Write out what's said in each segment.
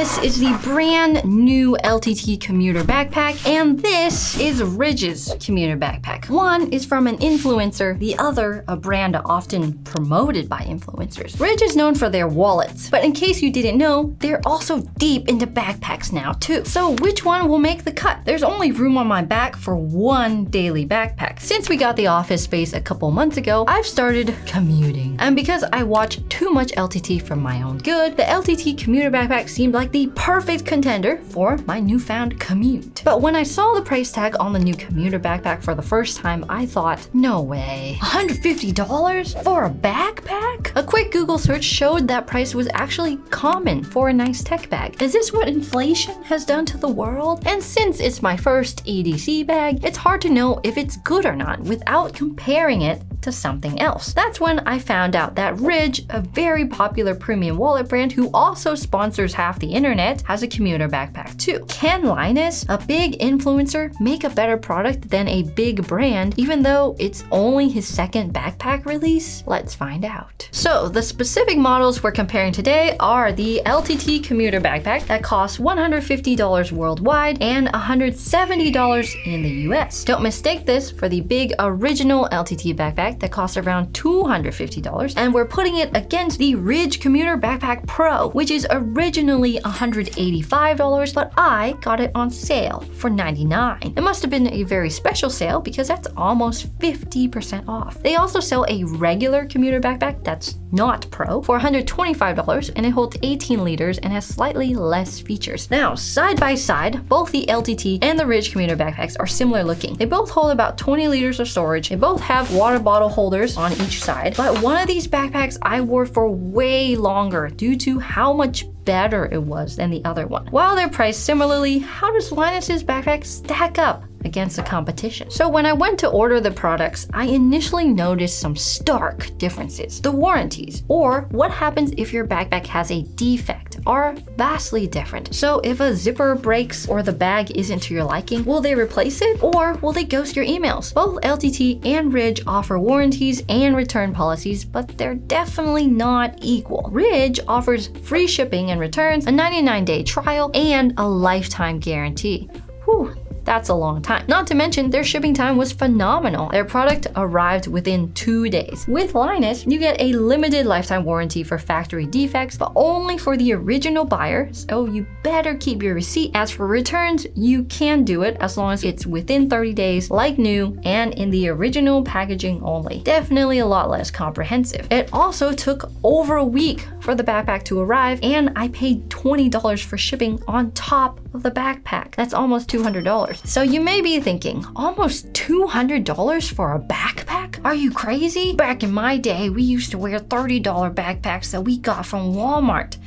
This is the brand new LTT Commuter Backpack, and this is Ridge's Commuter Backpack. One is from an influencer, the other a brand often promoted by influencers. Ridge is known for their wallets, but in case you didn't know, they're also deep into backpacks now too. So which one will make the cut? There's only room on my back for one daily backpack. Since we got the office space a couple months ago, I've started commuting. And because I watch too much LTT for my own good, the LTT Commuter Backpack seemed like the perfect contender for my newfound commute. But when I saw the price tag on the new commuter backpack for the first time, I thought, no way, $150 for a backpack? A quick Google search showed that price was actually common for a nice tech bag. Is this what inflation has done to the world? And since it's my first EDC bag, it's hard to know if it's good or not without comparing it to something else. That's when I found out that Ridge, a very popular premium wallet brand who also sponsors half the internet, has a commuter backpack too. Can Linus, a big influencer, make a better product than a big brand even though it's only his second backpack release? Let's find out. So the specific models we're comparing today are the LTT Commuter Backpack that costs $150 worldwide and $170 in the US. Don't mistake this for the big original LTT backpack that costs around $250, and we're putting it against the Ridge Commuter Backpack Pro, which is originally $185, but I got it on sale for $99. It must have been a very special sale because that's almost 50% off. They also sell a regular commuter backpack that's not Pro for $125, and it holds 18 liters and has slightly less features. Now, side by side, both the LTT and the Ridge commuter backpacks are similar looking. They both hold about 20 liters of storage. They both have water bottle holders on each side, but one of these backpacks I wore for way longer due to how much better it was than the other one. While they're priced similarly, how does Linus's backpack stack up against the competition? So when I went to order the products, I initially noticed some stark differences. The warranties, or what happens if your backpack has a defect, are vastly different. So if a zipper breaks or the bag isn't to your liking, will they replace it or will they ghost your emails? Both LTT and Ridge offer warranties and return policies, but they're definitely not equal. Ridge offers free shipping and returns, a 99-day trial, and a lifetime guarantee. Whew. That's a long time. Not to mention, their shipping time was phenomenal. Their product arrived within 2 days. With Linus, you get a limited lifetime warranty for factory defects, but only for the original buyer, so you better keep your receipt. As for returns, you can do it as long as it's within 30 days, like new, and in the original packaging only. Definitely a lot less comprehensive. It also took over a week for the backpack to arrive, and I paid $20 for shipping on top of the backpack. That's almost $200. So you may be thinking, almost $200 for a backpack? Are you crazy? Back in my day, we used to wear $30 backpacks that we got from Walmart.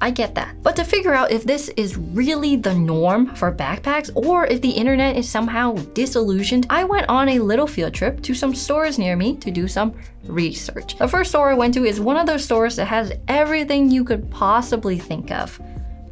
I get that. But to figure out if this is really the norm for backpacks or if the internet is somehow disillusioned, I went on a little field trip to some stores near me to do some research. The first store I went to is one of those stores that has everything you could possibly think of.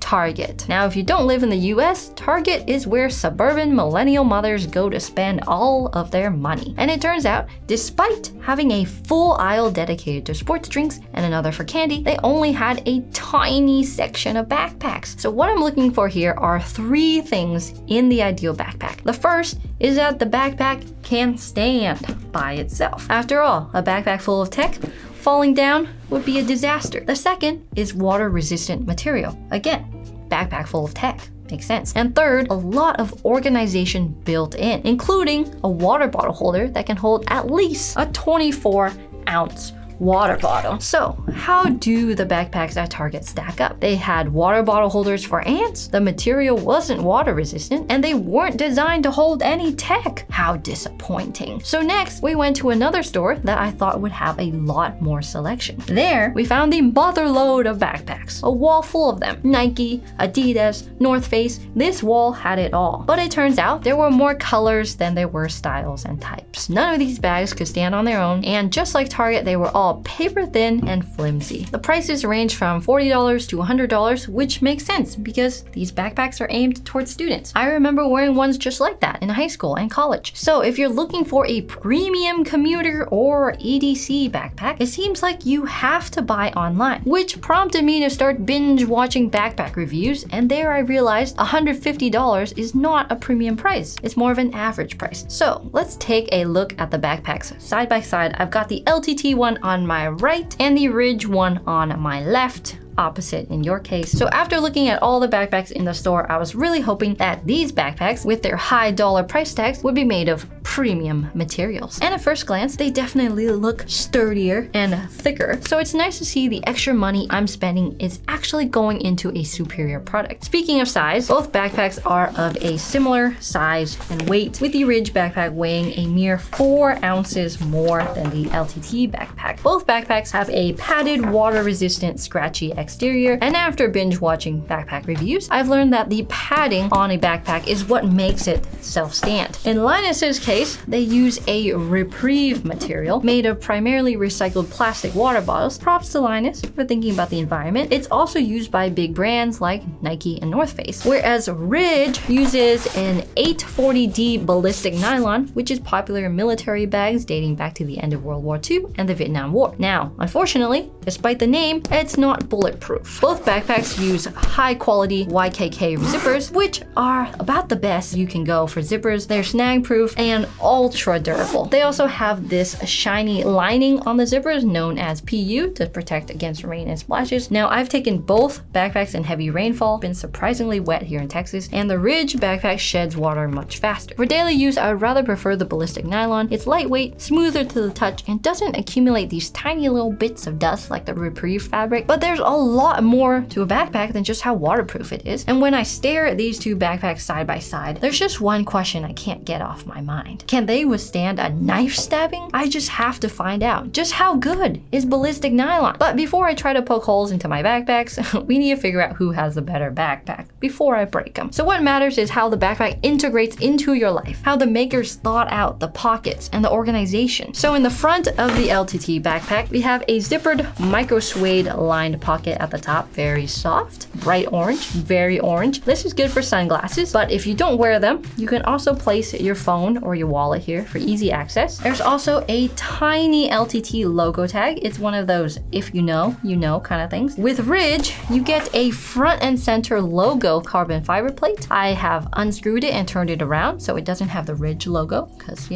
Target. Now, if you don't live in the US, Target is where suburban millennial mothers go to spend all of their money. And it turns out, despite having a full aisle dedicated to sports drinks and another for candy, they only had a tiny section of backpacks. So what I'm looking for here are 3 things in the ideal backpack. The first is that the backpack can stand by itself. After all, a backpack full of tech falling down would be a disaster. The second is water-resistant material. Again, backpack full of tech. Makes sense. And third, a lot of organization built in, including a water bottle holder that can hold at least a 24-ounce water bottle. So how do the backpacks at Target stack up? They had water bottle holders for ants, the material wasn't water resistant, and they weren't designed to hold any tech. How disappointing. So next, we went to another store that I thought would have a lot more selection. There, we found the motherload of backpacks, a wall full of them. Nike, Adidas, North Face, this wall had it all. But it turns out there were more colors than there were styles and types. None of these bags could stand on their own, and just like Target, they were all all paper thin and flimsy. The prices range from $40 to $100, which makes sense because these backpacks are aimed towards students. I remember wearing ones just like that in high school and college. So if you're looking for a premium commuter or EDC backpack, it seems like you have to buy online, which prompted me to start binge watching backpack reviews, and there I realized $150 is not a premium price. It's more of an average price. So let's take a look at the backpacks side by side. I've got the LTT one on my right and the Ridge one on my left. Opposite in your case. So after looking at all the backpacks in the store, I was really hoping that these backpacks with their high dollar price tags would be made of premium materials. And at first glance, they definitely look sturdier and thicker. So it's nice to see the extra money I'm spending is actually going into a superior product. Speaking of size, both backpacks are of a similar size and weight, with the Ridge backpack weighing a mere 4 ounces more than the LTT backpack. Both backpacks have a padded, water-resistant, scratchy exterior, and after binge watching backpack reviews, I've learned that the padding on a backpack is what makes it self-stand. In Linus's case, they use a Reprieve material made of primarily recycled plastic water bottles. Props to Linus for thinking about the environment. It's also used by big brands like Nike and North Face, whereas Ridge uses an 840D ballistic nylon, which is popular in military bags dating back to the end of World War II and the Vietnam War. Now, unfortunately, despite the name, it's not bulletproof. Both backpacks use high quality YKK zippers, which are about the best you can go for zippers. They're snag proof and ultra durable. They also have this shiny lining on the zippers known as PU to protect against rain and splashes. Now, I've taken both backpacks in heavy rainfall, been surprisingly wet here in Texas, and the Ridge backpack sheds water much faster. For daily use, I would rather prefer the ballistic nylon. It's lightweight, smoother to the touch, and doesn't accumulate these tiny little bits of dust like the Reprieve fabric. But there's a lot more to a backpack than just how waterproof it is. And when I stare at these two backpacks side by side, there's just one question I can't get off my mind. Can they withstand a knife stabbing? I just have to find out. Just how good is ballistic nylon? But before I try to poke holes into my backpacks, we need to figure out who has the better backpack before I break them. So what matters is how the backpack integrates into your life, how the makers thought out the pockets and the organization. So in the front of the LTT backpack, we have a zippered micro suede lined pocket at the top, very soft, bright orange, very orange. This is good for sunglasses, but if you don't wear them, you can also place your phone or your wallet here for easy access. There's also a tiny LTT logo tag. It's one of those if you know kind of things. With Ridge, you get a front and center logo carbon fiber plate. I have unscrewed it and turned it around so it doesn't have the Ridge logo because,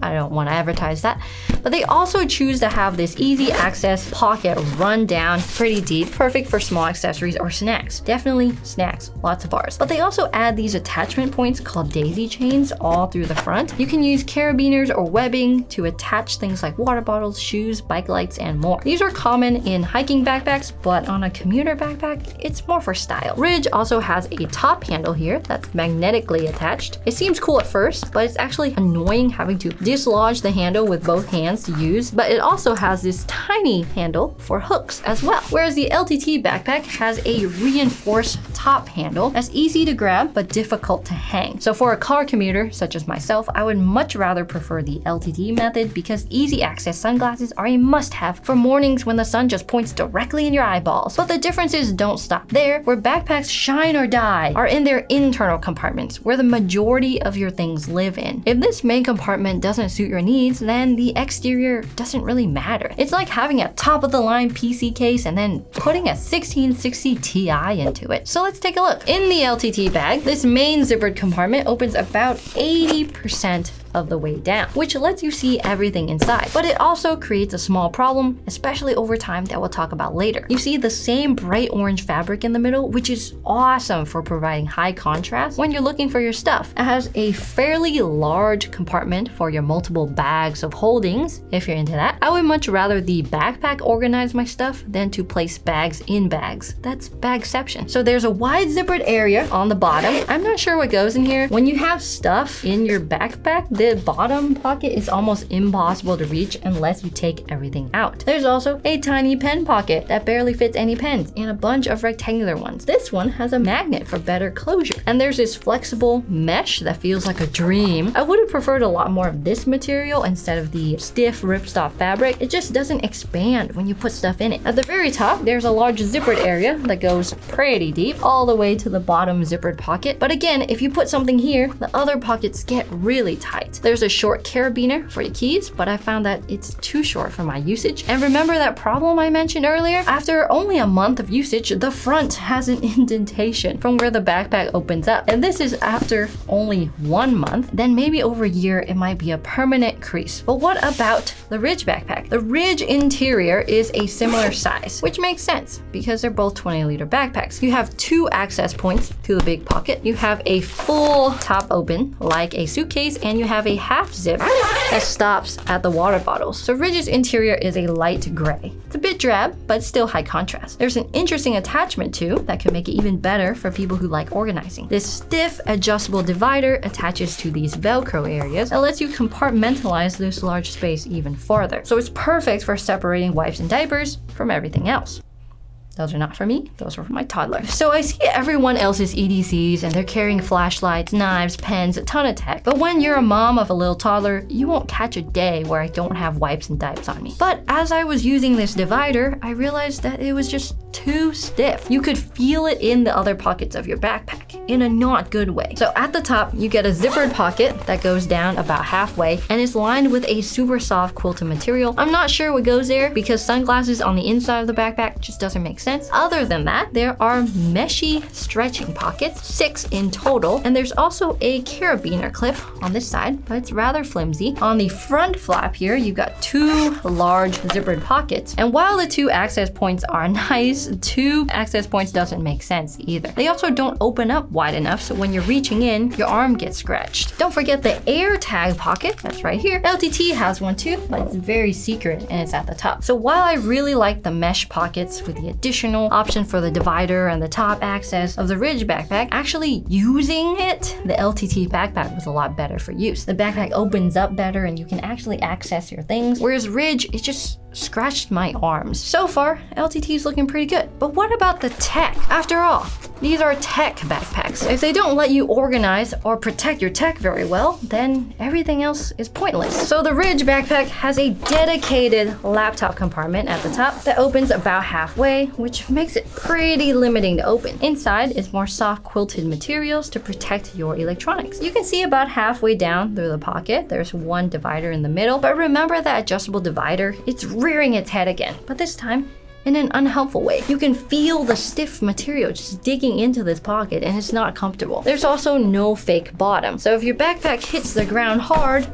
I don't want to advertise that. But they also choose to have this easy access pocket run down pretty deep, perfect for small accessories or snacks. Definitely snacks, lots of bars. But they also add these attachment points called daisy chains all through the front. You can use carabiners or webbing to attach things like water bottles, shoes, bike lights, and more. These are common in hiking backpacks, but on a commuter backpack, it's more for style. Ridge also has a top handle here that's magnetically attached. It seems cool at first, but it's actually annoying having to dislodge the handle with both hands to use, but it also has this tiny handle for hooks as well. Whereas the LTT backpack has a reinforced top handle that's easy to grab but difficult to hang. So for a car commuter such as myself, I would much rather prefer the LTT method because easy access sunglasses are a must-have for mornings when the sun just points directly in your eyeballs. But the differences don't stop there. Where backpacks shine or die are in their internal compartments, where the majority of your things live in. If this main compartment doesn't suit your needs, then the exterior doesn't really matter. It's like having a top-of-the-line PC case and then putting a 1660 Ti into it. So let's take a look. In the LTT bag, this main zippered compartment opens about 80% of the way down, which lets you see everything inside. But it also creates a small problem, especially over time, that we'll talk about later. You see the same bright orange fabric in the middle, which is awesome for providing high contrast when you're looking for your stuff. It has a fairly large compartment for your multiple bags of holdings, if you're into that. I would much rather the backpack organize my stuff than to place bags in bags. That's bagception. So there's a wide zippered area on the bottom. I'm not sure what goes in here. When you have stuff in your backpack, the bottom pocket is almost impossible to reach unless you take everything out. There's also a tiny pen pocket that barely fits any pens and a bunch of rectangular ones. This one has a magnet for better closure. And there's this flexible mesh that feels like a dream. I would have preferred a lot more of this material instead of the stiff ripstop fabric. It just doesn't expand when you put stuff in it. At the very top, there's a large zippered area that goes pretty deep all the way to the bottom zippered pocket. But again, if you put something here, the other pockets get really tight. There's a short carabiner for the keys, but I found that it's too short for my usage. And remember that problem I mentioned earlier? After only a month of usage, the front has an indentation from where the backpack opens up. And this is after only 1 month. Then maybe over a year, it might be a permanent crease. But what about the Ridge backpack? The Ridge interior is a similar size, which makes sense because they're both 20-liter backpacks. You have 2 access points to the big pocket. You have a full top open like a suitcase, and you have a half zip that stops at the water bottles. So Ridge's interior is a light gray. It's a bit drab, but still high contrast. There's an interesting attachment too that could make it even better for people who like organizing. This stiff adjustable divider attaches to these Velcro areas and lets you compartmentalize this large space even farther. So it's perfect for separating wipes and diapers from everything else. Those are not for me, those are for my toddler. So I see everyone else's EDCs and they're carrying flashlights, knives, pens, a ton of tech. But when you're a mom of a little toddler, you won't catch a day where I don't have wipes and diapers on me. But as I was using this divider, I realized that it was just too stiff. You could feel it in the other pockets of your backpack in a not good way. So at the top, you get a zippered pocket that goes down about halfway and is lined with a super soft quilted material. I'm not sure what goes there because sunglasses on the inside of the backpack just doesn't make sense. Other than that, there are meshy stretching pockets, 6 in total, and there's also a carabiner clip on this side, but it's rather flimsy. On the front flap here, you've got 2 large zippered pockets, and while the 2 access points are nice, 2 access points doesn't make sense either. They also don't open up wide enough, so when you're reaching in, your arm gets scratched. Don't forget the air tag pocket, that's right here. LTT has one too, but it's very secret and it's at the top. So while I really like the mesh pockets with the additional option for the divider and the top access of the Ridge backpack, actually using it, the LTT backpack was a lot better for use. The backpack opens up better and you can actually access your things, whereas Ridge, it just scratched my arms. So far, LTT is looking pretty good. But what about the tech? After all, these are tech backpacks. If they don't let you organize or protect your tech very well, then everything else is pointless. So the Ridge backpack has a dedicated laptop compartment at the top that opens about halfway, which makes it pretty limiting to open. Inside is more soft quilted materials to protect your electronics. You can see about halfway down through the pocket, there's one divider in the middle, but remember that adjustable divider? It's rearing its head again, but this time in an unhelpful way. You can feel the stiff material just digging into this pocket and it's not comfortable. There's also no fake bottom. So if your backpack hits the ground hard,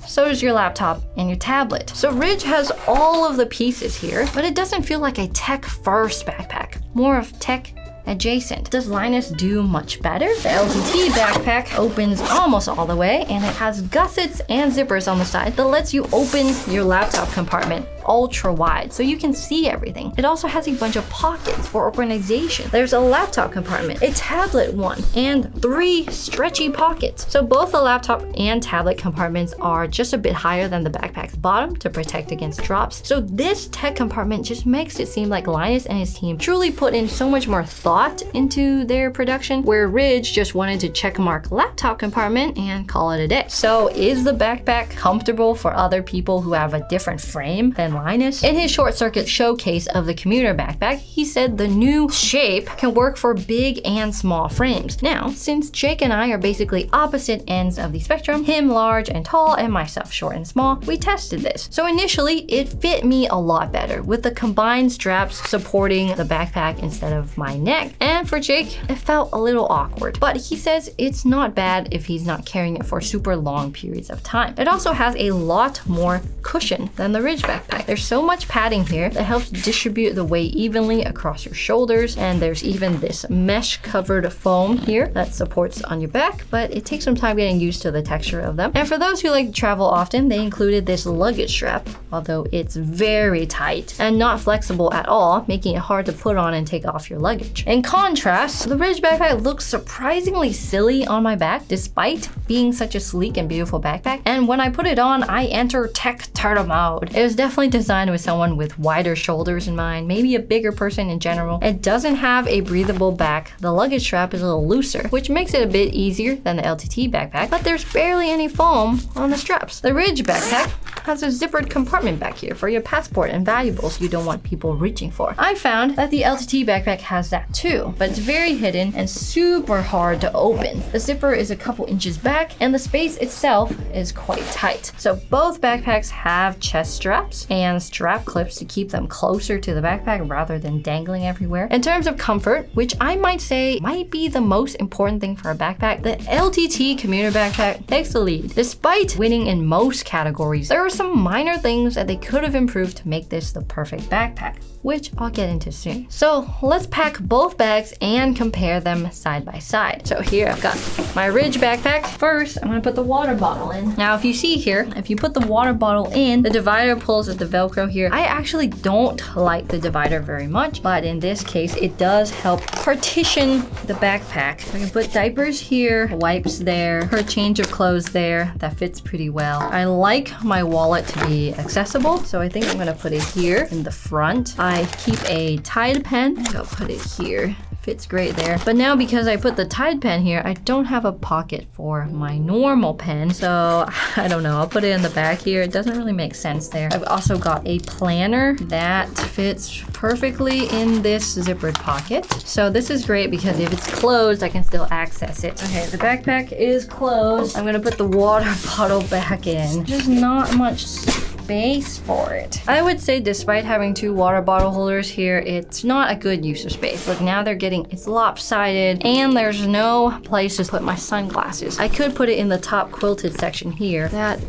so does your laptop and your tablet. So Ridge has all of the pieces here, but it doesn't feel like a tech-first backpack, more of tech adjacent. Does Linus do much better? The LTT backpack opens almost all the way and it has gussets and zippers on the side that lets you open your laptop compartment ultra wide so you can see everything. It also has a bunch of pockets for organization. There's a laptop compartment, a tablet one, and 3 stretchy pockets. So both the laptop and tablet compartments are just a bit higher than the backpack's bottom to protect against drops. So this tech compartment just makes it seem like Linus and his team truly put in so much more thought into their production, where Ridge just wanted to checkmark laptop compartment and call it a day. So is the backpack comfortable for other people who have a different frame than Linus? In his short circuit showcase of the commuter backpack, he said the new shape can work for big and small frames. Now, since Jake and I are basically opposite ends of the spectrum, him large and tall and myself short and small, we tested this. So initially, it fit me a lot better with the combined straps supporting the backpack instead of my neck. And for Jake, it felt a little awkward. But he says it's not bad if he's not carrying it for super long periods of time. It also has a lot more cushion than the Ridge backpack. There's so much padding here that helps distribute the weight evenly across your shoulders, and there's even this mesh covered foam here that supports on your back, but it takes some time getting used to the texture of them. And for those who like to travel often, they included this luggage strap, although it's very tight and not flexible at all, making it hard to put on and take off your luggage. In contrast, the Ridge backpack looks surprisingly silly on my back despite being such a sleek and beautiful backpack, and when I put it on, I enter tech turtle mode. It was definitely designed with someone with wider shoulders in mind, maybe a bigger person in general. It doesn't have a breathable back. The luggage strap is a little looser, which makes it a bit easier than the LTT backpack, but there's barely any foam on the straps. The Ridge backpack has a zippered compartment back here for your passport and valuables you don't want people reaching for. I found that the LTT backpack has that too, but it's very hidden and super hard to open. The zipper is a couple inches back and the space itself is quite tight. So both backpacks have chest straps and strap clips to keep them closer to the backpack rather than dangling everywhere. In terms of comfort, which I might say might be the most important thing for a backpack, the LTT Commuter Backpack takes the lead. Despite winning in most categories, there are some minor things that they could have improved to make this the perfect backpack, which I'll get into soon. So let's pack both bags and compare them side by side. So here I've got my Ridge backpack. First, I'm gonna put the water bottle in. Now, if you see here, if you put the water bottle in, the divider pulls at the Velcro here. I actually don't like the divider very much, but in this case, it does help partition the backpack. I can put diapers here, wipes there, her change of clothes there. That fits pretty well. I like my wallet to be accessible, so I think I'm gonna put it here in the front. I keep a Tide pen. I'll put it here. Fits great there. But now because I put the Tide pen here, I don't have a pocket for my normal pen. So I don't know, I'll put it in the back here. It doesn't really make sense there. I've also got a planner that fits perfectly in this zippered pocket. So this is great because if it's closed, I can still access it. Okay, the backpack is closed. I'm gonna put the water bottle back in. There's not much space for it. I would say despite having two water bottle holders here, it's not a good use of space. Look, now it's lopsided and there's no place to put my sunglasses. I could put it in the top quilted section here. That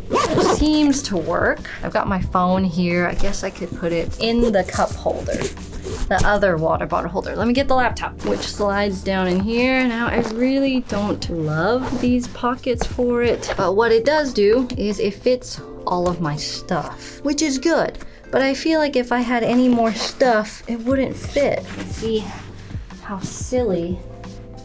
seems to work. I've got my phone here. I guess I could put it in the cup holder, the other water bottle holder. Let me get the laptop, which slides down in here. Now, I really don't love these pockets for it, but what it does do is it fits all of my stuff, which is good. But I feel like if I had any more stuff, it wouldn't fit. Let's see how silly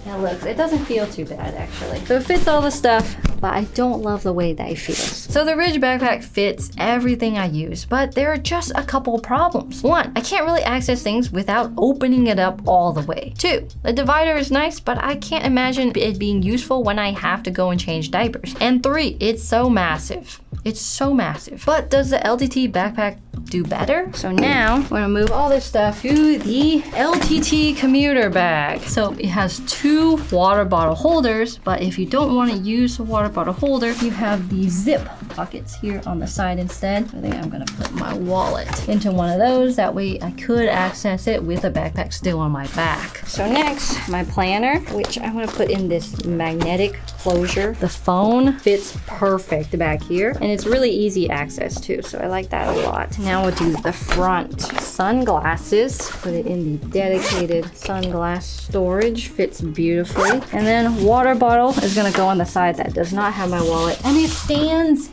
that looks. It doesn't feel too bad, actually. So it fits all the stuff, but I don't love the way that it feels. So the Ridge backpack fits everything I use, but there are just a couple problems. One, I can't really access things without opening it up all the way. Two, the divider is nice, but I can't imagine it being useful when I have to go and change diapers. And three, it's so massive. It's so massive. But does the LTT backpack do better? So now I'm gonna move all this stuff to the LTT Commuter Bag. So it has two water bottle holders, but if you don't want to use the water bottle holder, you have the zip pockets here on the side instead. I think I'm gonna put my wallet into one of those. That way I could access it with a backpack still on my back. So next, my planner, which I'm gonna put in this magnetic closure. The phone fits perfect back here, and it's really easy access too, so I like that a lot. Now we'll do the front. Sunglasses, put it in the dedicated sunglass storage, fits beautifully. And then water bottle is gonna go on the side that does not have my wallet, and it stands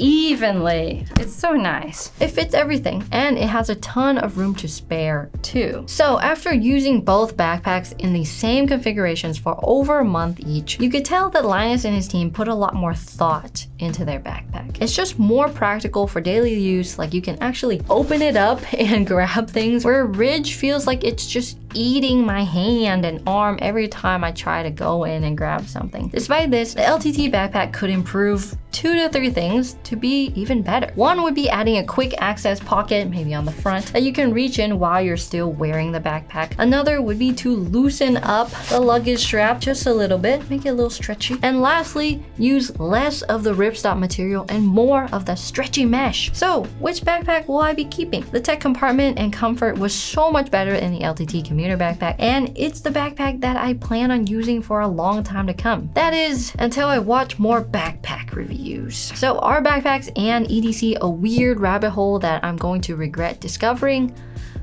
evenly. It's so nice. It fits everything and it has a ton of room to spare too. So after using both backpacks in the same configurations for over a month each, you could tell that Linus and his team put a lot more thought into their backpack. It's just more practical for daily use, like you can actually open it up and grab things, where Ridge feels like it's just eating my hand and arm every time I try to go in and grab something. Despite this, the LTT backpack could improve 2 to 3 things to be even better. One would be adding a quick access pocket, maybe on the front, that you can reach in while you're still wearing the backpack. Another would be to loosen up the luggage strap just a little bit, make it a little stretchy. And lastly, use less of the ripstop material and more of the stretchy mesh. So which backpack will I be keeping? The tech compartment and comfort was so much better in the LTT Commuter Backpack, and it's the backpack that I plan on using for a long time to come. That is, until I watch more backpack reviews. So are backpacks and EDC a weird rabbit hole that I'm going to regret discovering?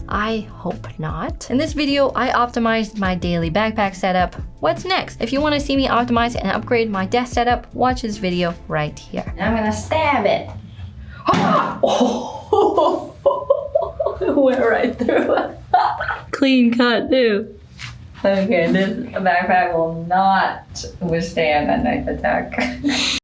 I hope not. In this video, I optimized my daily backpack setup. What's next? If you want to see me optimize and upgrade my desk setup, watch this video right here. I'm gonna stab it. It went right through. Clean cut too. Okay, this backpack will not withstand a knife attack.